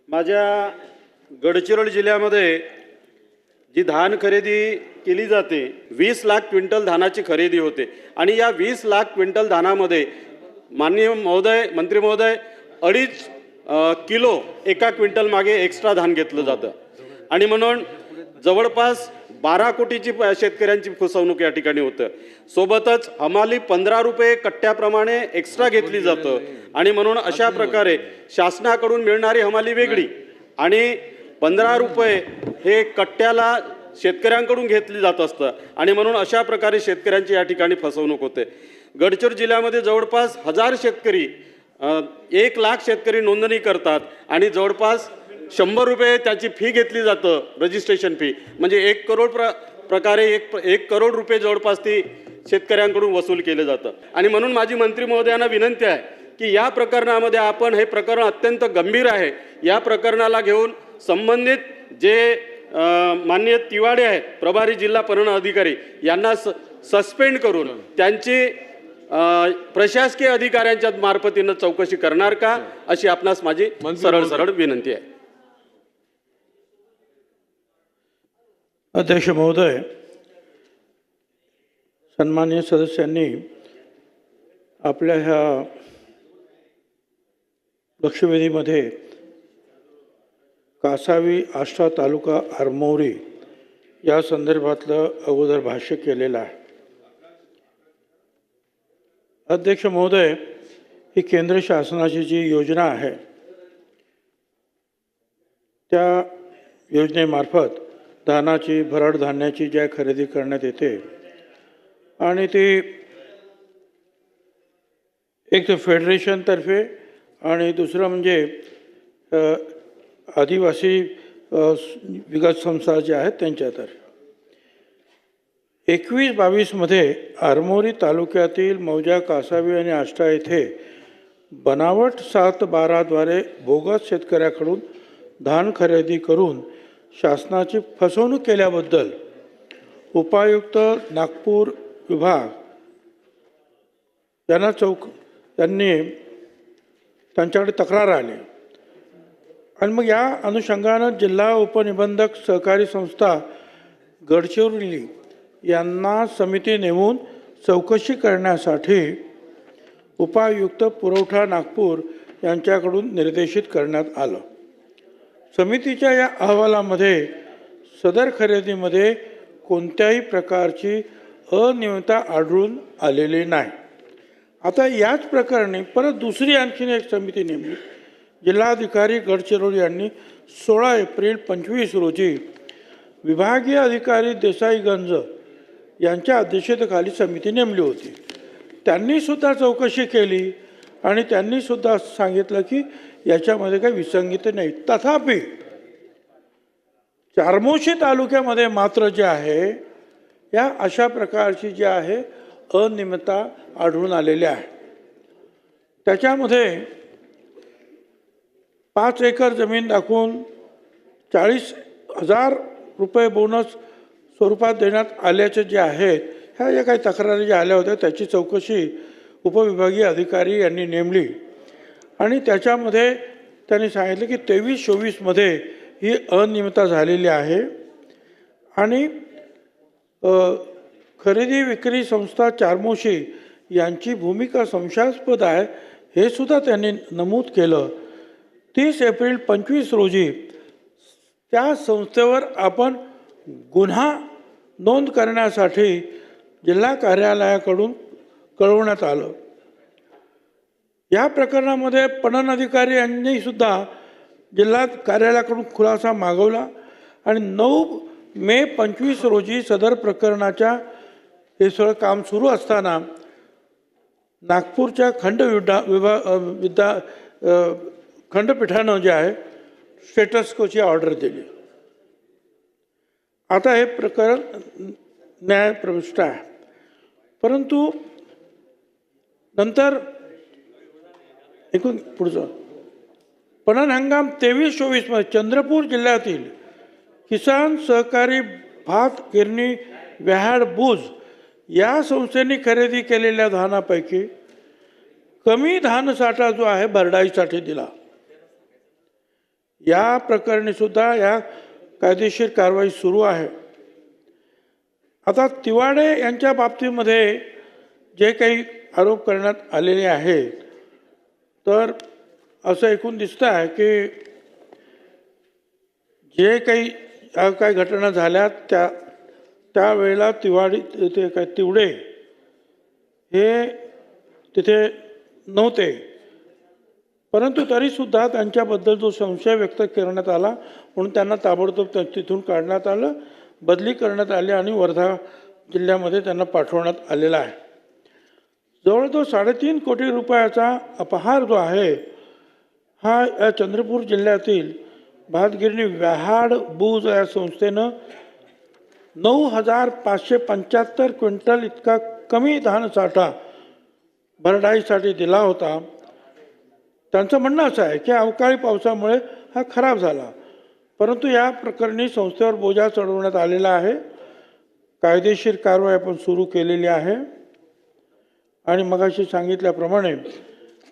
माझ्या गडचिरोली जिल्ह्यामध्ये जी धान खरेदी केली जाते 20 लाख क्विंटल धानाची खरेदी होते आणि या 20 लाख क्विंटल धानामध्ये माननीय महोदय मंत्री महोदय 2.5 किलो एका क्विंटल मागे एक्स्ट्रा धान घेतलं जातं आणि म्हणून जवळपास 12 कोटीची शेतकऱ्यांची फसवणूक या ठिकाणी होतं। सोबतच हमाली 15 रुपये कट्ट्याप्रमाणे एक्स्ट्रा घेतली जातं आणि म्हणून अशा प्रकारे शासनाकडून मिळणारी हमाली वेगळी आणि 15 रुपये हे कट्ट्याला शेतकऱ्यांकडून घेतली जात असतं आणि म्हणून अशा प्रकारे शेतकऱ्यांची या ठिकाणी फसवणूक होते। गडचिरोली जिल्ह्यामध्ये जवळपास 1000 शेतकरी 1 लाख शेतकरी नोंदणी करतात आणि जवळपास 100 रुपये त्याची फी घेतली जातं रजिस्ट्रेशन फी, म्हणजे 1 करोड प्रकारे 1 करोड रुपये जवळपास ती शेतकऱ्यांकडून वसूल केले जातं आणि म्हणून माझी मंत्री महोदयांना विनंती आहे की या प्रकरणामध्ये आपण हे प्रकरण अत्यंत गंभीर आहे, या प्रकरणाला घेऊन संबंधित जे माननीय तिवाडे आहेत प्रभारी जिल्हा पणन अधिकारी यांना सस्पेंड करून त्यांची प्रशासकीय अधिकाऱ्यांच्या मार्फतीनं चौकशी करणार का अशी आपणास माझी सरळ विनंती आहे। अध्यक्ष महोदय, सन्माननीय सदस्यांनी आपल्या ह्या लक्षवेधीमध्ये कासावी आष्टा तालुका आरमोरी या संदर्भातलं अगोदर भाष्य केलेलं आहे। अध्यक्ष महोदय, ही केंद्र शासनाची जी योजना आहे त्या योजनेमार्फत धानाची भरड धान्याची ज्या खरेदी करण्यात येते आणि ती एक तर फेडरेशनतर्फे आणि दुसरं म्हणजे आदिवासी विकास संस्था ज्या आहेत त्यांच्यातर्फे 21-22 मध्ये आरमोरी तालुक्यातील मौजा कासावी आणि आष्टा येथे बनावट 7/12 द्वारे बोगस शेतकऱ्याकडून धान खरेदी करून शासनाची फसवणूक केल्याबद्दल उपायुक्त नागपूर विभाग त्यांनी त्यांच्याकडे तक्रार आली आणि मग या अनुषंगानं जिल्हा उपनिबंधक सहकारी संस्था गडचिरोली यांना समिती नेमून चौकशी करण्यासाठी उपायुक्त पुरवठा नागपूर यांच्याकडून निर्देशित करण्यात आलं। समितीच्या या अहवालामध्ये सदर खरेदीमध्ये कोणत्याही प्रकारची अनियमितता आढळून आलेली नाही। आता याच प्रकरणी परत दुसरी आणखीन एक समिती नेमली। जिल्हाधिकारी गडचिरोली यांनी 16 एप्रिल 25 रोजी विभागीय अधिकारी देसाईगंज यांच्या अध्यक्षतेखाली समिती नेमली होती। त्यांनी सुद्धा चौकशी केली आणि त्यांनी सुद्धा सांगितलं की याच्यामध्ये काही विसंगती नाही। तथापि चार्मोशी तालुक्यामध्ये मात्र जे आहे या अशा प्रकारची जी आहे अनियमितता आढळून आलेल्या आहे। त्याच्यामध्ये 5 एकर जमीन दाखवून 40,000 रुपये बोनस स्वरूपात देण्यात आल्याचे जे आहेत ह्या ज्या काही तक्रारी ज्या आल्या होत्या त्याची चौकशी उपविभागीय अधिकारी यांनी नेमली आणि त्याच्यामध्ये त्यांनी सांगितलं की 23-24 मध्ये ही अनियमितता झालेली आहे आणि खरेदी विक्री संस्था चार्मोशी यांची भूमिका संशयास्पद आहे हे सुद्धा त्यांनी नमूद केलं। 30 एप्रिल 25 रोजी त्या संस्थेवर आपण गुन्हा नोंद करण्यासाठी जिल्हा कार्यालयाकडून कळवण्यात आलं। या प्रकरणामध्ये पणन अधिकारी यांनी सुद्धा जिल्हा कार्यालयाकडून खुलासा मागवला आणि 9 मे 25 रोजी सदर प्रकरणाच्या हे सगळं काम सुरू असताना नागपूरच्या खंडपीठानं जे आहे स्टेटस कोची ऑर्डर दिली। आता हे प्रकरण न्यायप्रविष्ट आहे, परंतु नंतर एकूण पुढचं पणन हंगाम 23-24 मध्ये चंद्रपूर जिल्ह्यातील किसान सहकारी भात गिरणी व्याहाड बुज या संस्थेने खरेदी केलेल्या धानापैकी कमी धानसाठा जो आहे भरडाईसाठी दिला। या प्रकरणी सुद्धा या कायदेशीर कारवाई सुरू आहे. आता तिवाडे यांच्या बाबतीमध्ये जे काही आरोप करण्यात आलेले आहेत, तर असं ऐकून दिसतं आहे की जे काही घटना झाल्या त्यावेळेला तिवडे हे तिथे नव्हते, परंतु तरीसुद्धा त्यांच्याबद्दल जो संशय व्यक्त करण्यात आला म्हणून त्यांना ताबडतोब तिथून काढण्यात आलं, बदली करण्यात आली आणि वर्धा जिल्ह्यामध्ये त्यांना पाठवण्यात आलेला आहे. जवळजवळ 3.5 कोटी रुपयाचा अपहार जो आहे हा या चंद्रपूर जिल्ह्यातील भातगिरणी व्याहाड बूज या संस्थेनं 9,575 क्विंटल इतका कमी धानसाठा भरडाईसाठी दिला होता. त्यांचं म्हणणं असं आहे की अवकाळी पावसामुळे हा खराब झाला, परंतु या प्रकरणी संस्थेवर बोजा चढवण्यात आलेला आहे. कायदेशीर कारवाई आपण सुरू केलेली आहे आणि मगाशी सांगितल्याप्रमाणे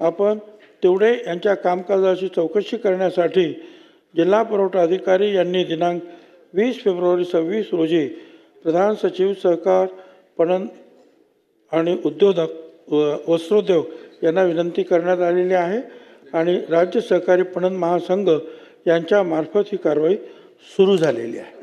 आपण तिवडे यांच्या कामकाजाची चौकशी करण्यासाठी जिल्हा पुरवठा अधिकारी यांनी दिनांक 20 फेब्रुवारी 26 रोजी प्रधान सचिव सहकार पणन आणि वस्त्रोद्योग यांना विनंती करण्यात आलेली आहे आणि राज्य सहकारी पणन महासंघ यांच्या मार्फत ही कारवाई सुरू झालेली आहे.